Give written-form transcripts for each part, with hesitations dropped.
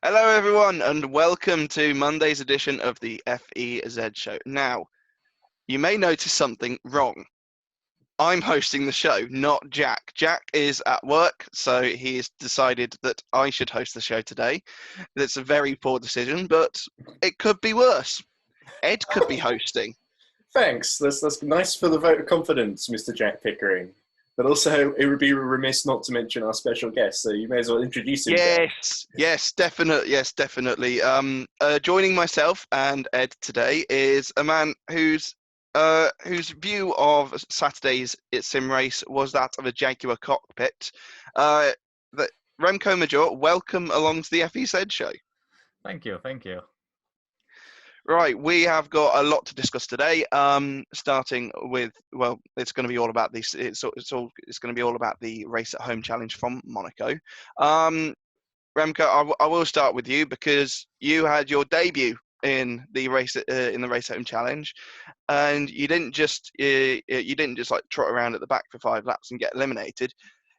Hello, everyone, and welcome to Monday's edition of the FEZ Show. Now, you may notice something wrong. I'm hosting the show, not Jack. Jack is at work, so he's decided that I should host the show today. That's a very poor decision, but it could be worse. Ed could be hosting. Thanks. That's nice for the vote of confidence, Mr. Jack Pickering. But also, it would be remiss not to mention our special guest, so you may as well introduce him. Yes, definitely. Joining myself and Ed today is a man whose view of Saturday's sim race was that of a Jaguar cockpit. Remco Majoor, welcome along to the FEZ show. Thank you. Right, we have got a lot to discuss today. Starting with, well, it's going to be all about this. It's going to be all about the Race at Home challenge from Monaco. Remco, I will start with you because you had your debut in the race at Home challenge, and you didn't just like trot around at the back for 5 laps and get eliminated.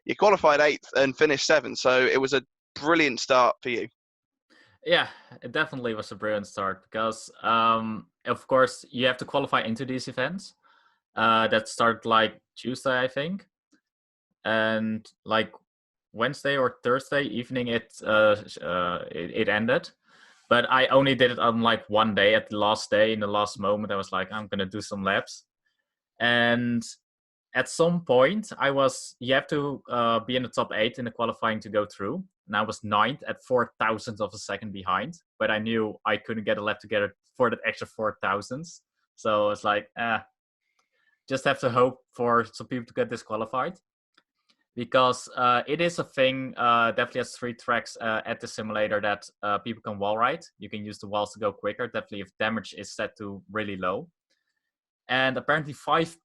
You qualified 8th and finished 7th, so it was a brilliant start for you. Yeah, it definitely was a brilliant start because, of course, you have to qualify into these events. That started like Tuesday, I think, and like Wednesday or Thursday evening, it ended. But I only did it on like one day, at the last day, in the last moment. I was like, I'm gonna do some laps, and at some point, you have to be in the top 8 in the qualifying to go through. And I was 9th at 4,000th of a second behind. But I knew I couldn't get a lap together for that extra 4,000th. So it's like, just have to hope for some people to get disqualified. Because it is a thing, definitely has 3 tracks at the simulator that people can wall ride. You can use the walls to go quicker, definitely if damage is set to really low. And apparently 5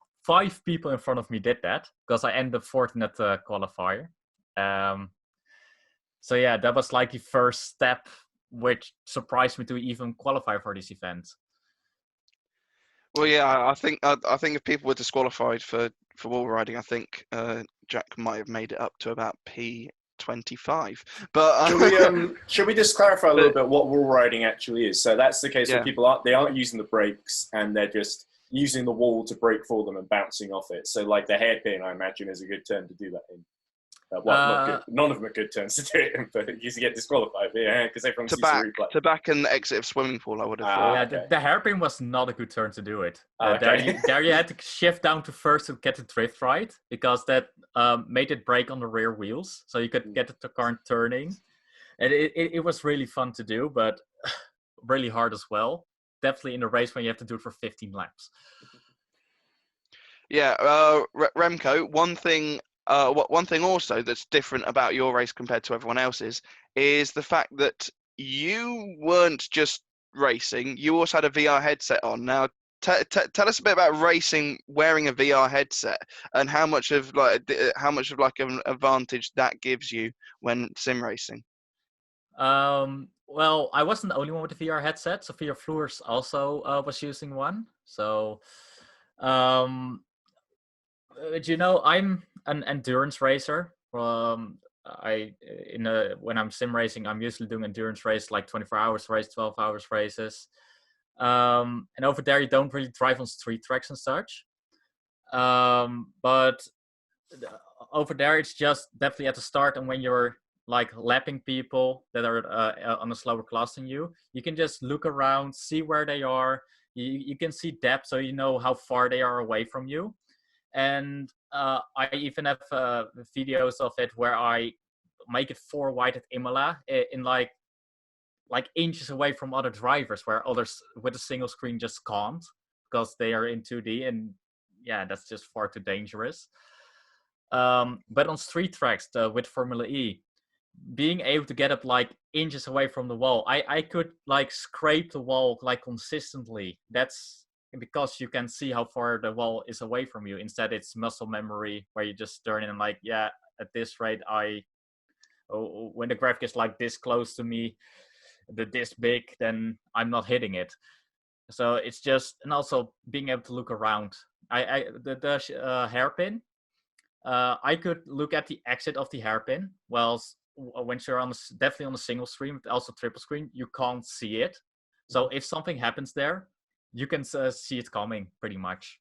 people in front of me did that because I ended up 4th in that qualifier. So yeah, that was like the first step, which surprised me to even qualify for this event. Well, yeah, I think if people were disqualified for wall riding, I think Jack might have made it up to about P25. But should we just clarify a little bit what wall riding actually is? So that's the case where people aren't using the brakes and they're just using the wall to brake for them and bouncing off it. So like the hairpin, I imagine, is a good term to do that in. Not good. None of them are good terms to do it in, but you used to get disqualified. Yeah, because everyone sees the replay. To back and the exit of swimming pool, I would have thought. Yeah, okay. The hairpin was not a good turn to do it. Okay. There you had to shift down to first to get the drift right, because that made it brake on the rear wheels, so you could get the car turning. And it was really fun to do, but really hard as well. Definitely in a race when you have to do it for 15 laps. Yeah, Remco, one thing also that's different about your race compared to everyone else's is the fact that you weren't just racing, you also had a VR headset on. Now, tell us a bit about racing wearing a VR headset and how much of an advantage that gives you when sim racing. Well, I wasn't the only one with the VR headset. Sophia Floers also was using one. So, but I'm an endurance racer. When I'm sim racing, I'm usually doing endurance race, like 24 hours race, 12 hours races. And over there, you don't really drive on street tracks and such. But over there, it's just definitely at the start, and when you're like lapping people that are on a slower class than you can just look around, see where they are. You can see depth, so you know how far they are away from you. And I even have videos of it where I make it 4 wide at Imola in like inches away from other drivers, where others with a single screen just can't because they are in 2D, and yeah, that's just far too dangerous. But on street tracks with Formula E, being able to get up like inches away from the wall, I could like scrape the wall like consistently. That's because you can see how far the wall is away from you. Instead, it's muscle memory where you just turn in and like, yeah, at this rate, when the graphic is like this close to me, this big, then I'm not hitting it. So it's just, and also being able to look around. The hairpin, I could look at the exit of the hairpin, whilst when you're definitely on the single screen, but also triple screen, you can't see it. So if something happens there, you can see it coming pretty much.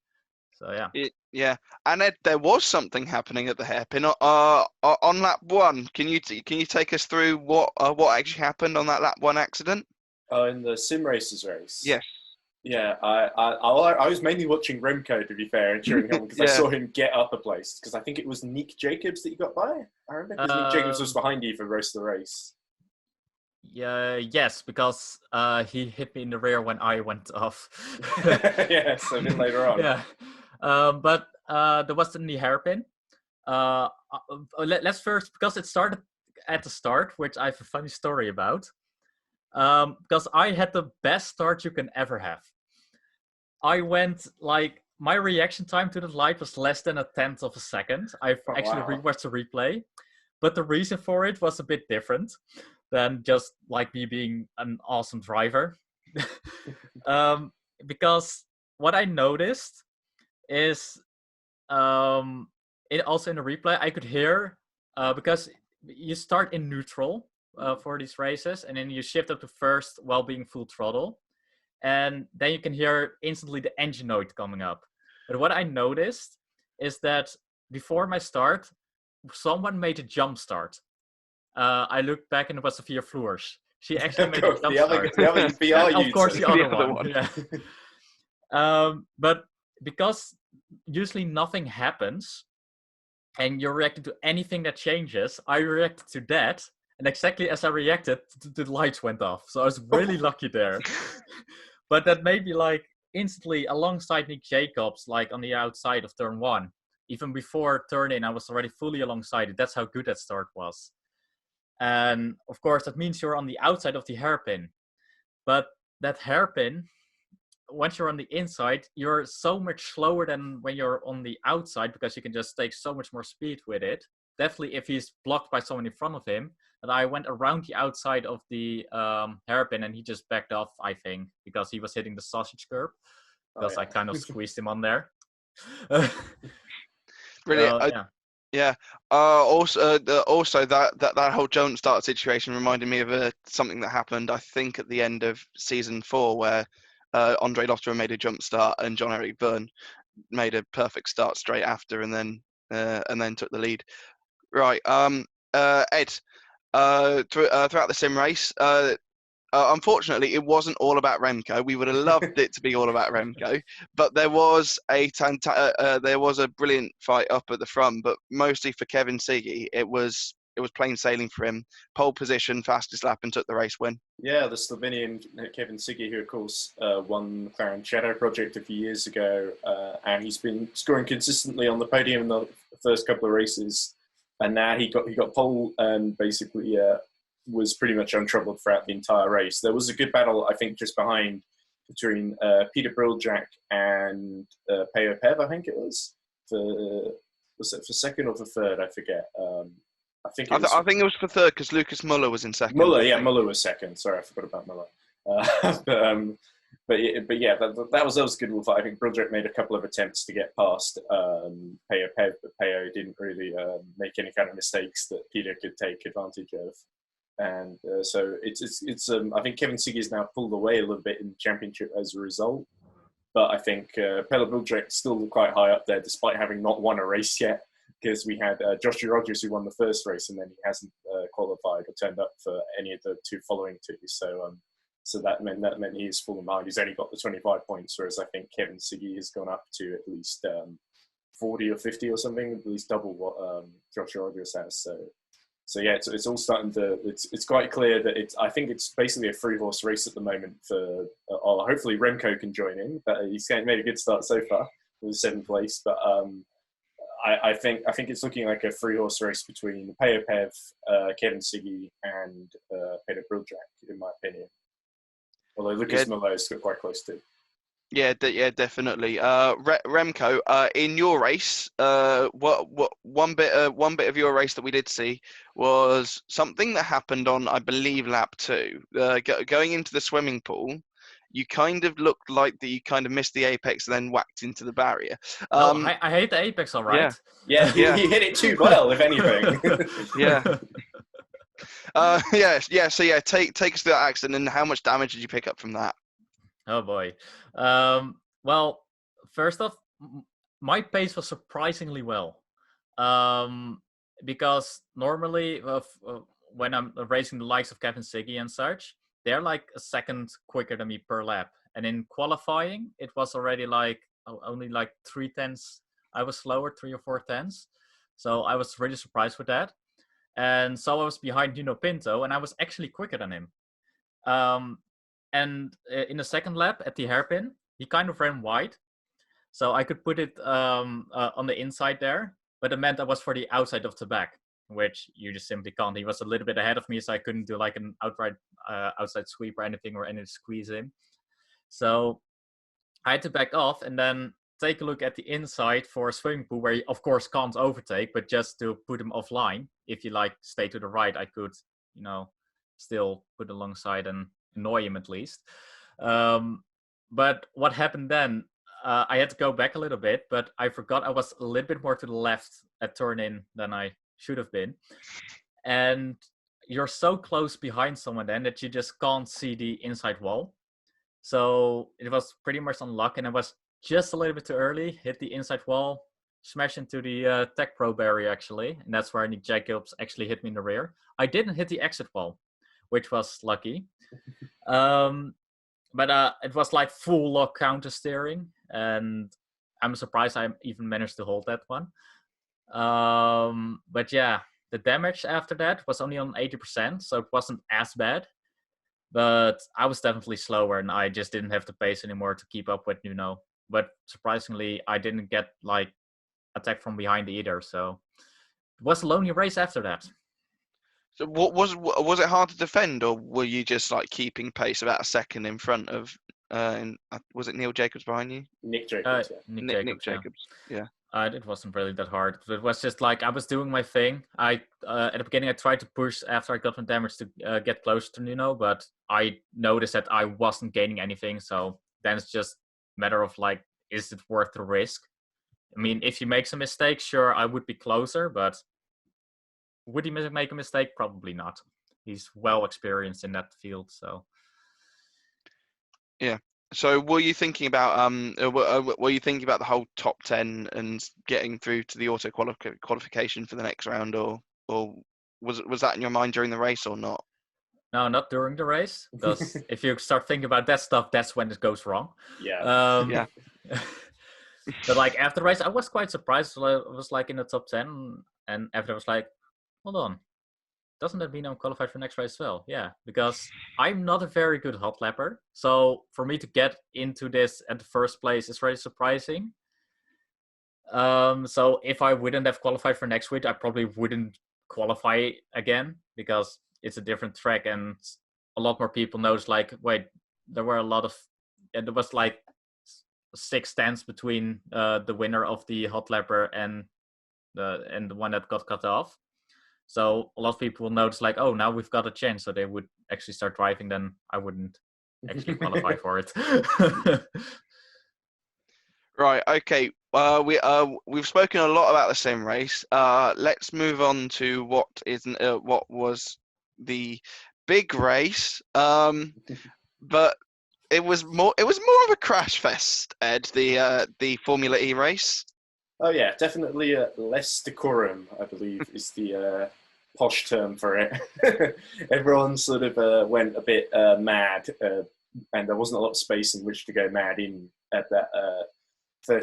So yeah. And Ed, there was something happening at the hairpin on lap 1. Can you take us through what actually happened on that lap 1 accident? In the sim racers race. Yes. Yeah, I was mainly watching Remco, to be fair, and cheering him because I saw him get up a place. Because I think it was Nick Jacobs that you got by. I remember because Nick Jacobs was behind you for most of the race. Yes, because he hit me in the rear when I went off. Yeah, so a bit later on. Yeah, but there was in the hairpin. Let's first, because it started at the start, which I have a funny story about. Because I had the best start you can ever have. I went my reaction time to the light was less than 1/10 of a second. I've actually rewatched the replay, but the reason for it was a bit different than just me being an awesome driver. Because what I noticed is, also in the replay, I could hear, because you start in neutral for these races, and then you shift up to first while being full throttle. And then you can hear instantly the engine note coming up. But what I noticed is that before my start, someone made a jump start. I looked back and it was Sophia Floors. She actually made a jump start. The other VR user. Of course, the other one. Yeah. But because usually nothing happens and you're reacting to anything that changes, I reacted to that. And exactly as I reacted, the lights went off. So I was really lucky there. But that made me instantly alongside Nick Jacobs, on the outside of turn 1. Even before turn in, I was already fully alongside it. That's how good that start was. And of course, that means you're on the outside of the hairpin. But that hairpin, once you're on the inside, you're so much slower than when you're on the outside because you can just take so much more speed with it. Definitely if he's blocked by someone in front of him. And I went around the outside of the hairpin and he just backed off, I think, because he was hitting the sausage curb. Because I kind of squeezed him on there. Brilliant. Also that whole jump start situation reminded me of something that happened, I think, at the end of season 4, where Andre Lotterer made a jump start and John-Eric Byrne made a perfect start straight after, and then took the lead. Right, Ed. Throughout the sim race, unfortunately, it wasn't all about Remco. We would have loved it to be all about Remco, but there was a brilliant fight up at the front. But mostly for Kevin Siggy, it was plain sailing for him. Pole position, fastest lap, and took the race win. Yeah, the Slovenian Kevin Siggy, who of course won the McLaren Shadow Project a few years ago, and he's been scoring consistently on the podium in the first couple of races. And now he got pole and basically was pretty much untroubled throughout the entire race. There was a good battle, I think, just behind between Peter Briljak and Peo Pev, I think it was. Was it for second or for third? I forget. I think it was for third because Lucas Muller was in second. Muller was second. Sorry, I forgot about Muller. But yeah, that was good wolf. I think Briljak made a couple of attempts to get past Peo Pev, but Peo didn't really make any kind of mistakes that Peter could take advantage of. And so it's I think Kevin Siggy has now pulled away a little bit in the championship as a result. But I think Pele Briljak still quite high up there, despite having not won a race yet. Because we had Joshua Rogers, who won the first race, and then he hasn't qualified or turned up for any of the 2 following 2. So that meant he's fallen behind. He's only got the 25 points, whereas I think Kevin Siggy has gone up to at least 40 or 50 or something, at least double what Joshua Rogers has. So yeah, it's all starting to. It's quite clear that I think it's basically a 3-horse race at the moment. For hopefully Remco can join in, but he's made a good start so far with 7th place. But I think it's looking like a 3-horse race between Peo Pev, Kevin Siggy, and Peter Briljak, in my opinion. Although Lucas Muller is quite close too. Yeah, definitely. Remco, in your race, what one bit of your race that we did see was something that happened on, I believe, lap 2. Going into the swimming pool, you kind of looked like that you kind of missed the apex and then whacked into the barrier. I hate the apex, all right. Yeah. He hit it too well, if anything. Yeah. Yeah. So yeah, take us to that accident, and how much damage did you pick up from that? Oh boy. Well, first off, my pace was surprisingly well. Because normally when I'm racing the likes of Kevin Siggy and such, they're like a second quicker than me per lap. And in qualifying, it was already like only like 3/10. I was slower, 3 or 4 tenths. So I was really surprised with that. And so I was behind Nuno Pinto, and I was actually quicker than him. And in the second lap at the hairpin, he kind of ran wide. So I could put it on the inside there, but it meant I was for the outside of the back, which you just simply can't. He was a little bit ahead of me, so I couldn't do like an outside sweep or anything or any squeeze in. So I had to back off and then take a look at the inside for a swimming pool where you, of course, can't overtake, but just to put him offline. If you like stay to the right, I could, still put alongside and annoy him at least. But what happened then? I had to go back a little bit, but I forgot I was a little bit more to the left at turn in than I should have been. And you're so close behind someone then that you just can't see the inside wall. So it was pretty much on luck, and I was just a little bit too early, hit the inside wall, smashed into the Tech Pro barrier actually, and that's where Nick Jacobs actually hit me in the rear. I didn't hit the exit wall, which was lucky. But it was like full lock counter steering, and I'm surprised I even managed to hold that one. But yeah, the damage after that was only on 80%, so it wasn't as bad. But I was definitely slower, and I just didn't have the pace anymore to keep up with Nuno. But surprisingly, I didn't get like attacked from behind either. So it was a lonely race after that. So what was it hard to defend, or were you just like keeping pace about a second in front of? Was it Neil Jacobs behind you? Nick Jacobs. Nick Jacobs. Yeah. It wasn't really that hard. It was just like I was doing my thing. At the beginning I tried to push after I got my damage to get closer to Nuno, but I noticed that I wasn't gaining anything. So then it's just a matter of like, is it worth the risk? I mean, if you make some mistakes, sure, I would be closer, but would he make a mistake? Probably not. He's well experienced in that field, so. Yeah. So were you thinking about the whole top 10 and getting through to the auto qualification for the next round, or was that in your mind during the race or not? No, not during the race, because if you start thinking about that stuff, that's when it goes wrong. Yeah. Yeah. But like after the race, I was quite surprised. I was like in the top 10, and after I was like, hold on, doesn't that mean I'm qualified for next race as well? Yeah, because I'm not a very good hot lapper. So for me to get into this at the first place is very surprising. So if I wouldn't have qualified for next week, I probably wouldn't qualify again because it's a different track and a lot more people noticed like, wait, there was like 6 tenths between the winner of the hot lapper and the one that got cut off. So a lot of people will notice like, oh, now we've got a chance. So they would actually start driving, then I wouldn't actually qualify for it. Right. Okay. We've spoken a lot about the sim race. Let's move on to what was the big race. But it was more of a crash fest, Ed. The Formula E race. Oh yeah, definitely less decorum, I believe, is the posh term for it. Everyone sort of went a bit mad, and there wasn't a lot of space in which to go mad in at that. I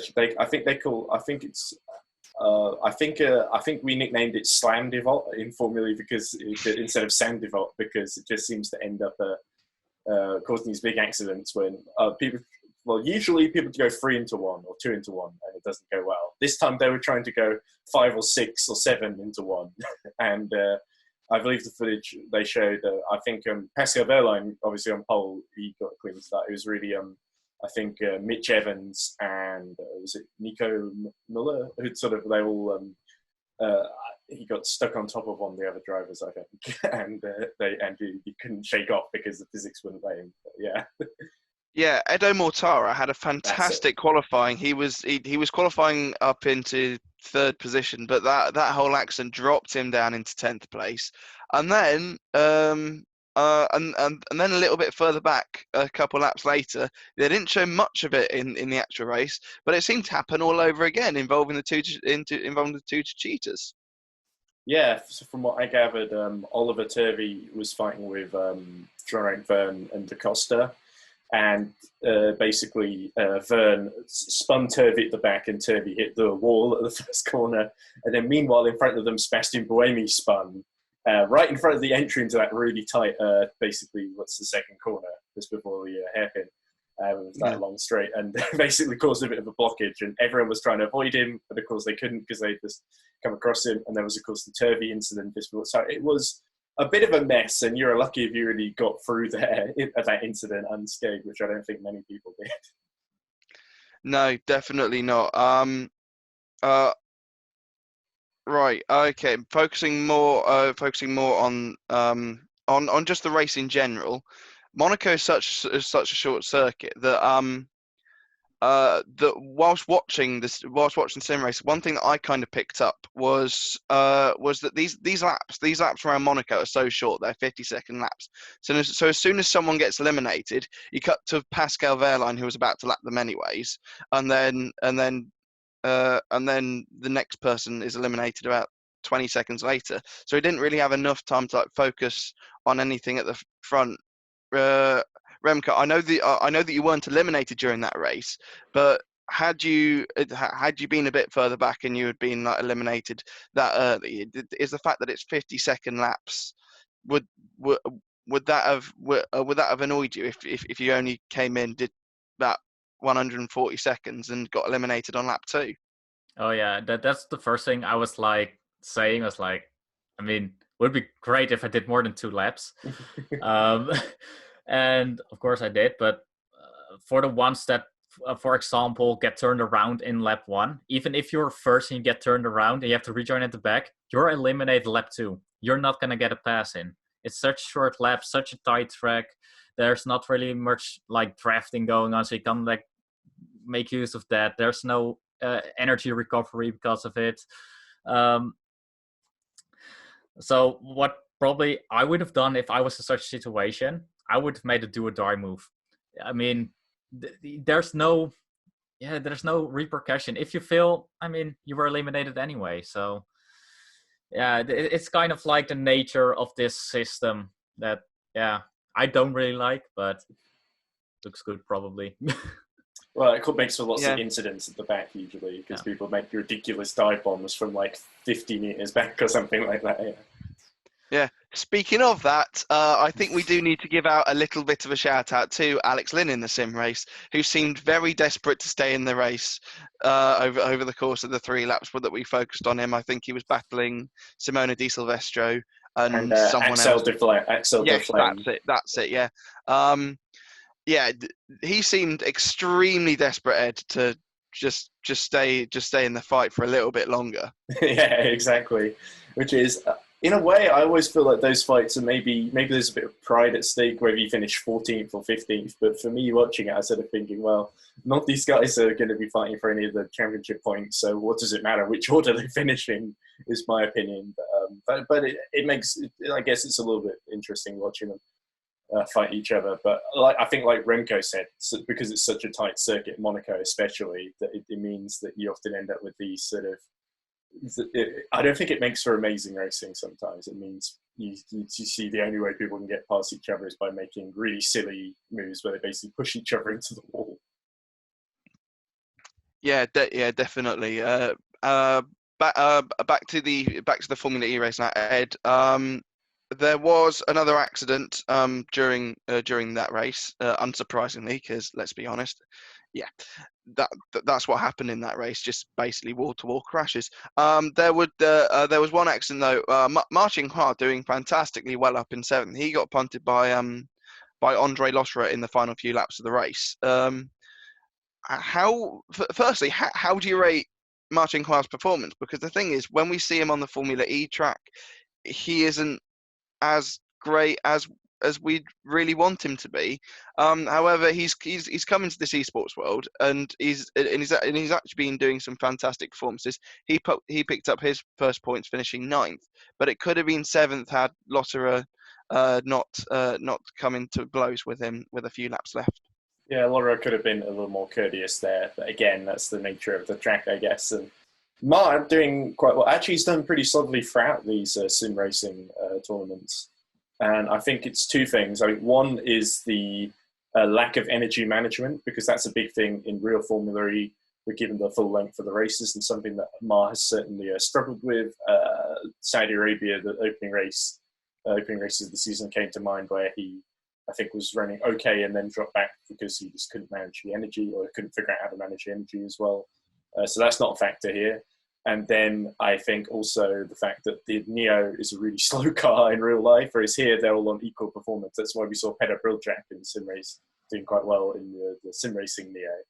think we nicknamed it Slam Devolt in Formula because instead of Sand Devolt, because it just seems to end up causing these big accidents when people. Well, usually people go 3 into 1 or 2 into 1, and it doesn't go well. This time they were trying to go 5 or 6 or 7 into 1, and I believe the footage they showed. I think Pascal Werhlein, obviously on pole, he got a clean start. It was really, I think Mitch Evans and was it Nico Muller, who sort of they all. He got stuck on top of one of the other drivers, I think, and he couldn't shake off because the physics wouldn't let him. But yeah. Yeah, Edo Mortara had a fantastic qualifying. He was qualifying up into third position, but that whole accident dropped him down into 10th place, and then and then a little bit further back, a couple laps later, they didn't show much of it in the actual race, but it seemed to happen all over again, involving the two cheaters. Yeah, so from what I gathered, Oliver Turvey was fighting with Geraint Verne and Da Costa, and basically Verne spun Turvey at the back, and Turvey hit the wall at the first corner, and then meanwhile in front of them, Sebastian Buemi spun right in front of the entry into that really tight, basically what's the second corner just before the hairpin. That long straight, and basically caused a bit of a blockage, and everyone was trying to avoid him, but of course they couldn't because they just come across him. And there was of course the Turvey incident just before. So it was a bit of a mess, and you're lucky if you really got through there at that incident unscathed, which I don't think many people did. No, definitely not. Right. Okay. Focusing more on just the race in general. Monaco is such a short circuit that that whilst watching the sim race, one thing that I kind of picked up was that these laps around Monaco are so short. They're 50-second laps. So as soon as someone gets eliminated, you cut to Pascal Werhlein, who was about to lap them anyways, and then the next person is eliminated about 20 seconds later. So he didn't really have enough time to like focus on anything at the front. Remco, I know that you weren't eliminated during that race, but had you been a bit further back and you had been like eliminated that early, is the fact that it's 50-second laps, would that have annoyed you if you only came in, did that 140 seconds and got eliminated on lap 2? Oh yeah, that's the first thing I was like saying. I was like, I mean, it would be great if I did more than 2 laps. And of course I did, but for the ones that, for example, get turned around in lap 1, even if you're first and you get turned around and you have to rejoin at the back, you're eliminated lap 2. You're not going to get a pass in. It's such short laps, such a tight track. There's not really much like drafting going on, so you can't like make use of that. There's no energy recovery because of it. So what probably I would have done if I was in such a situation, I would have made a do or die move. I mean, there's no repercussion. If you fail, I mean, you were eliminated anyway. So yeah, it's kind of like the nature of this system that, yeah, I don't really like, but looks good probably. Well, it makes for lots of incidents at the back usually, because people make ridiculous dive bombs from like 50 meters back or something like that. Yeah. Speaking of that, I think we do need to give out a little bit of a shout out to Alex Lynn in the sim race, who seemed very desperate to stay in the race over the course of the 3 laps that we focused on him. I think he was battling Simona Di Silvestro and someone Axel else. Axel Yes, Deflame. that's it. Yeah. Yeah, he seemed extremely desperate, Ed, to just stay in the fight for a little bit longer. Yeah, exactly. Which is, in a way, I always feel like those fights are maybe there's a bit of pride at stake whether you finish 14th or 15th. But for me, watching it, I sort of thinking, well, not these guys are going to be fighting for any of the championship points. So what does it matter which order they finish in? Is my opinion. But it makes, I guess, it's a little bit interesting watching them fight each other. But I think, like Remco said, because it's such a tight circuit, Monaco especially, that it means that you often end up with these sort of. I don't think it makes for amazing racing sometimes. It means you see the only way people can get past each other is by making really silly moves where they basically push each other into the wall. Yeah, definitely. Back to the Formula E race now, Ed. There was another accident during that race, unsurprisingly, because let's be honest, that's what happened in that race. Just basically wall-to-wall crashes. There was one accident though. Martin Hua doing fantastically well up in 7th. He got punted by Andre Lotterer in the final few laps of the race. Firstly, how do you rate Martin Hua's performance? Because the thing is, when we see him on the Formula E track, he isn't as great as as we'd really want him to be. However, he's come into this esports world, and he's actually been doing some fantastic performances. He picked up his first points, finishing 9th, but it could have been 7th had Lotterer not come into blows with him with a few laps left. Yeah, Laura could have been a little more courteous there, but again, that's the nature of the track, I guess. And Mark doing quite well. Actually, he's done pretty solidly throughout these sim racing tournaments, and I think it's two things. I mean, one is the lack of energy management, because that's a big thing in real Formula E. We're given the full length of the races, and something that Mar has certainly struggled with. Saudi Arabia, the opening races of the season came to mind, where he, I think, was running okay and then dropped back because he just couldn't manage the energy, or couldn't figure out how to manage the energy as well. So that's not a factor here. And then I think also the fact that the Neo is a really slow car in real life, whereas here they're all on equal performance. That's why we saw Peter Briljak in the sim race doing quite well in the sim racing Neo,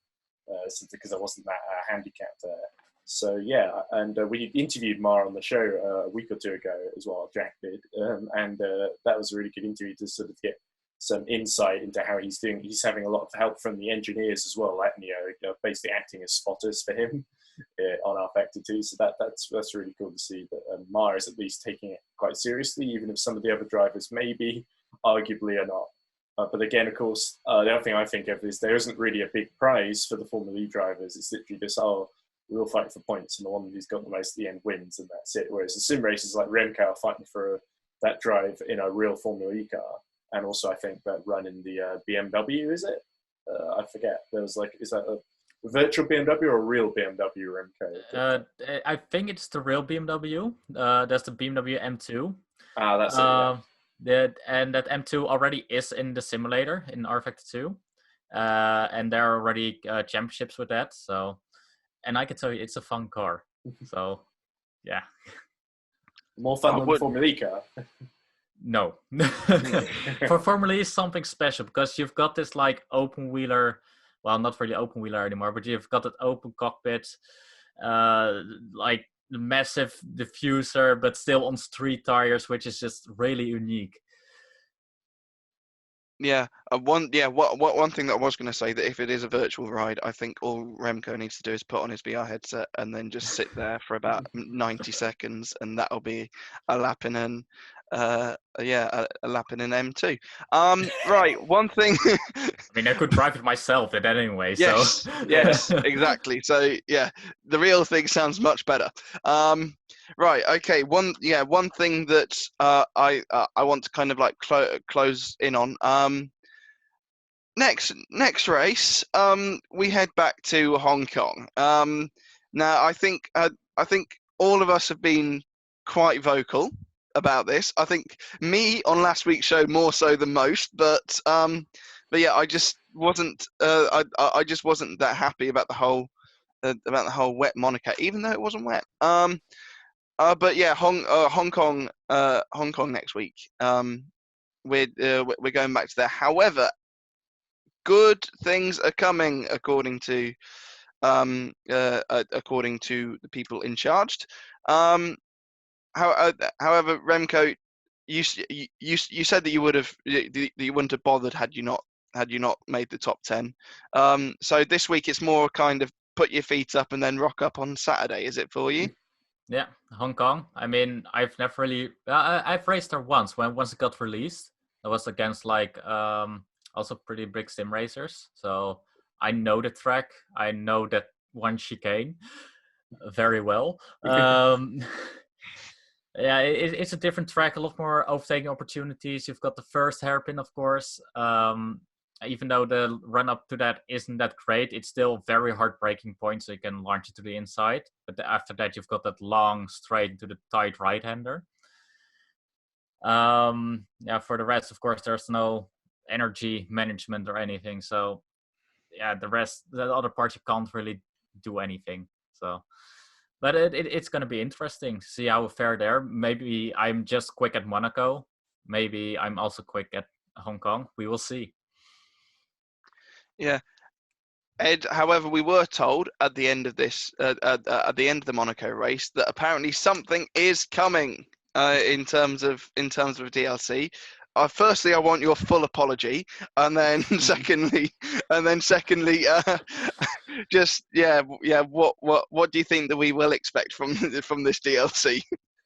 because there wasn't that handicap there. So yeah, and we interviewed Mar on the show a week or two ago as well, Jack did, and that was a really good interview to sort of get some insight into how he's doing. He's having a lot of help from the engineers as well at Neo, basically acting as spotters for him on our Factor 2. So that's really cool to see that Mar is at least taking it quite seriously, even if some of the other drivers maybe arguably are not. But again, of course, the other thing I think of is there isn't really a big prize for the Formula E drivers. It's literally just, we'll fight for points, and the one who's got the most at the end wins, and that's it. Whereas the sim races like Remco are fighting for that drive in a real Formula E car. And also, I think that run in the BMW, is it? I forget. There was is that a virtual BMW or a real BMW, Remco? I think it's the real BMW. That's the BMW M2. That's it. Yeah. And that M2 already is in the simulator in R Factor 2. And there are already championships with that. So, and I can tell you, it's a fun car. So, yeah. More fun than the Formula E car. No. For Formula E is something special, because you've got this open wheeler, well, not really open wheeler anymore, but you've got that open cockpit, the massive diffuser, but still on street tires, which is just really unique. Yeah, one thing that I was going to say, that if it is a virtual ride, I think all Remco needs to do is put on his VR headset and then just sit there for about 90 seconds, and that'll be a lap in an a lap in an M2. Right, one thing. I mean, I could drive it myself in that anyway. Yes, so. Yes, exactly. So yeah, the real thing sounds much better. Right. Okay. One thing that I want to kind of close in on. Next race, we head back to Hong Kong. Now I think all of us have been quite vocal about this. I think me on last week's show more so than most, but yeah, I just wasn't I just wasn't that happy about the whole wet Monaco, even though it wasn't wet. But yeah, Hong Kong next week. We're going back to there. However, good things are coming according to the people in charge. However, Remco, you said that you wouldn't have bothered had you not made the top 10. So this week it's more kind of put your feet up and then rock up on Saturday. Is it for you? Yeah, Hong Kong. I mean, I've never really. I've raced there once it got released. It was against also pretty big sim racers. So I know the track. I know that one chicane very well. Yeah, it's a different track, a lot more overtaking opportunities. You've got the first hairpin, of course. Even though the run up to that isn't that great, it's still very hard braking point, so you can launch it to the inside. But after that, you've got that long straight into the tight right-hander. Yeah, for the rest, of course, there's no energy management or anything. So yeah, the other parts, you can't really do anything. So. But it's going to be interesting to see how we fare there. Maybe I'm just quick at Monaco. Maybe I'm also quick at Hong Kong. We will see. Yeah. Ed, however, we were told at the end of this, at the end of the Monaco race, that apparently something is coming in terms of DLC. firstly, I want your full apology, and then secondly, just what do you think that we will expect from this DLC?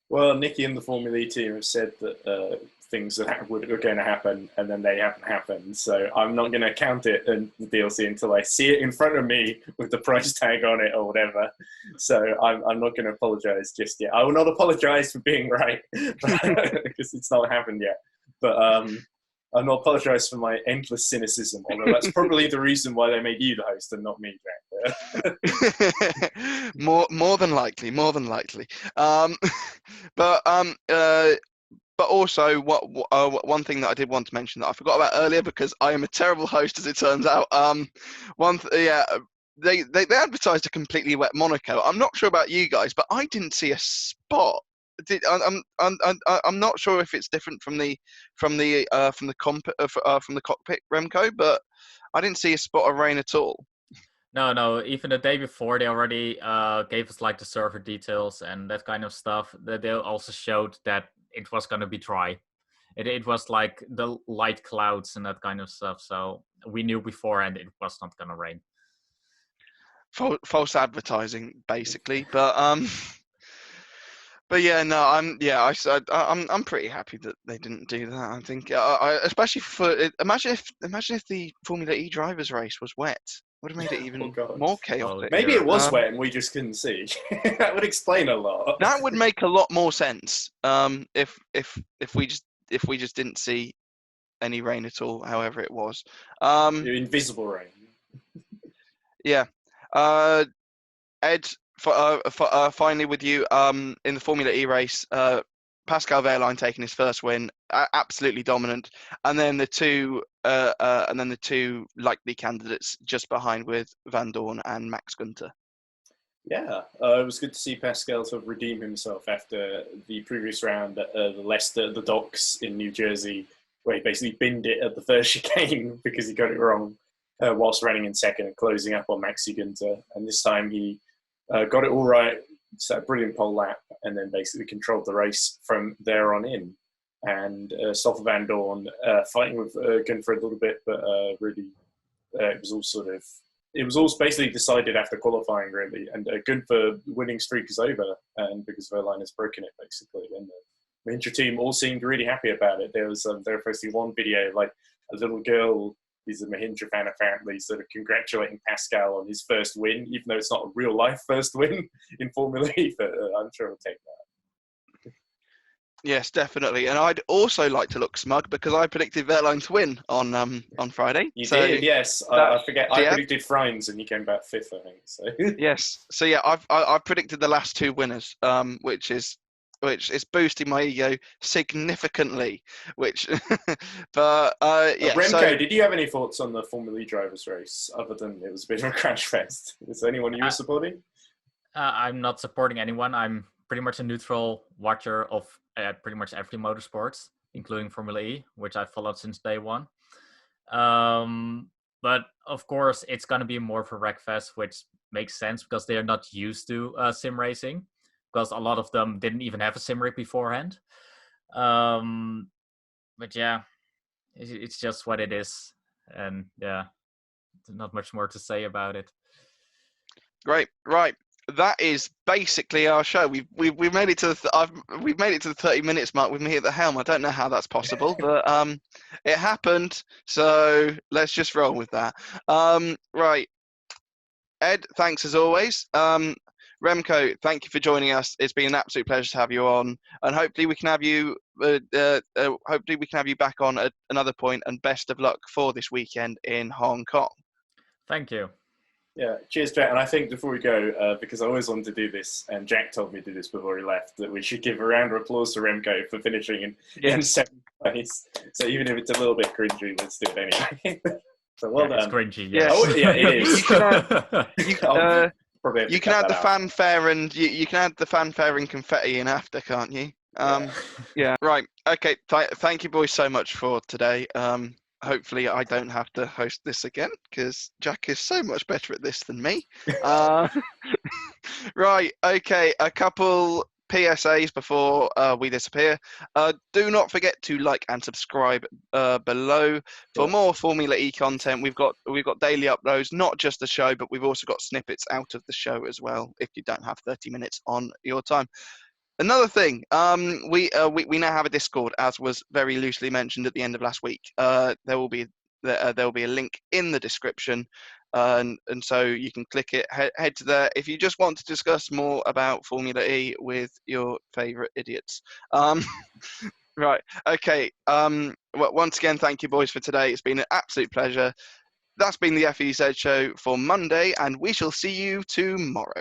Well, Nicky and the Formula E team have said that things that were going to happen, and then they haven't happened. So I'm not going to count it in the DLC until I see it in front of me with the price tag on it or whatever. So I'm not going to apologize just yet. I will not apologize for being right because it's not happened yet. But I'll not apologize for my endless cynicism, although that's probably the reason why they made you the host and not me, Jack. more than likely. But also, one thing that I did want to mention that I forgot about earlier, because I am a terrible host, as it turns out. They advertised a completely wet Monaco. I'm not sure about you guys, but I didn't see a spot. I'm not sure if it's different from the cockpit, Remco, but I didn't see a spot of rain at all. No. Even the day before, they already gave us like the server details and that kind of stuff. They also showed that it was going to be dry. It was like the light clouds and that kind of stuff. So we knew beforehand it was not going to rain. False advertising, basically. But yeah, no, I'm pretty happy that they didn't do that. I think, especially imagine if the Formula E drivers race was wet. Would have made it even more chaotic. Maybe it was wet and we just couldn't see. That would explain a lot. That would make a lot more sense. If we just didn't see any rain at all, however it was. Invisible rain. Yeah. Ed, finally with you, in the Formula E race, Pascal Werhlein taking his first win, absolutely dominant, and then the two likely candidates just behind with Van Dorn and Max Günther. Yeah, it was good to see Pascal sort of redeem himself after the previous round at the docks in New Jersey, where he basically binned it at the first chicane because he got it wrong whilst running in second and closing up on Maxi Günther. And this time he got it all right, set a brilliant pole lap, and then basically controlled the race from there on in. And Stoffel Van Dorn fighting with Günther a little bit, but really it was all basically decided after qualifying, really. And Günther winning streak is over, and because Werhlein has broken it, basically. And the Mahindra team all seemed really happy about it. There was basically one video, like a little girl, who's a Mahindra fan apparently, sort of congratulating Pascal on his first win, even though it's not a real life first win in Formula E, but I'm sure he'll take that. Yes, definitely. And I'd also like to look smug because I predicted Werhlein to win on Friday. You did, yes. I forget. I predicted Freins and he came back fifth, I think. So. Yes. So yeah, I've predicted the last two winners, which is boosting my ego significantly. But yeah. Remco, did you have any thoughts on the Formula E drivers' race other than it was a bit of a crash fest? Is there anyone you were supporting? I'm not supporting anyone. I'm pretty much a neutral watcher of pretty much every motorsports, including Formula E, which I've followed since day one. But of course, it's going to be more for Wreckfest, which makes sense because they are not used to sim racing, because a lot of them didn't even have a sim rig beforehand. But yeah, it's just what it is. And yeah, not much more to say about it. Great. Right. That is basically our show. We've made it to we've made it to the 30 minutes mark with me at the helm. I don't know how that's possible, but it happened. So let's just roll with that. Right, Ed, thanks as always. Remco, thank you for joining us. It's been an absolute pleasure to have you on, and hopefully we can have you. Hopefully we can have you back on at another point. And best of luck for this weekend in Hong Kong. Thank you. Yeah, cheers, Jack. And I think before we go, because I always wanted to do this, and Jack told me to do this before he left, that we should give a round of applause to Remco for finishing in second place. So even if it's a little bit cringy, let's do it anyway. So well done. It's cringy, yes. Oh, yeah, it is. You can add the fanfare and you can add the fanfare and confetti in after, can't you? Yeah. Right. Okay. Thank you, boys, so much for today. Hopefully I don't have to host this again because Jack is so much better at this than me. Right, okay, a couple PSAs before we disappear. Do not forget to like and subscribe below for more Formula E content. We've got daily uploads, not just the show, but we've also got snippets out of the show as well. If you don't have 30 minutes on your time. Another thing, we now have a Discord, as was very loosely mentioned at the end of last week. There will be a link in the description, and so you can click it, head to there if you just want to discuss more about Formula E with your favourite idiots. Right, okay. Once again, thank you, boys, for today. It's been an absolute pleasure. That's been the FEZ Show for Monday, and we shall see you tomorrow.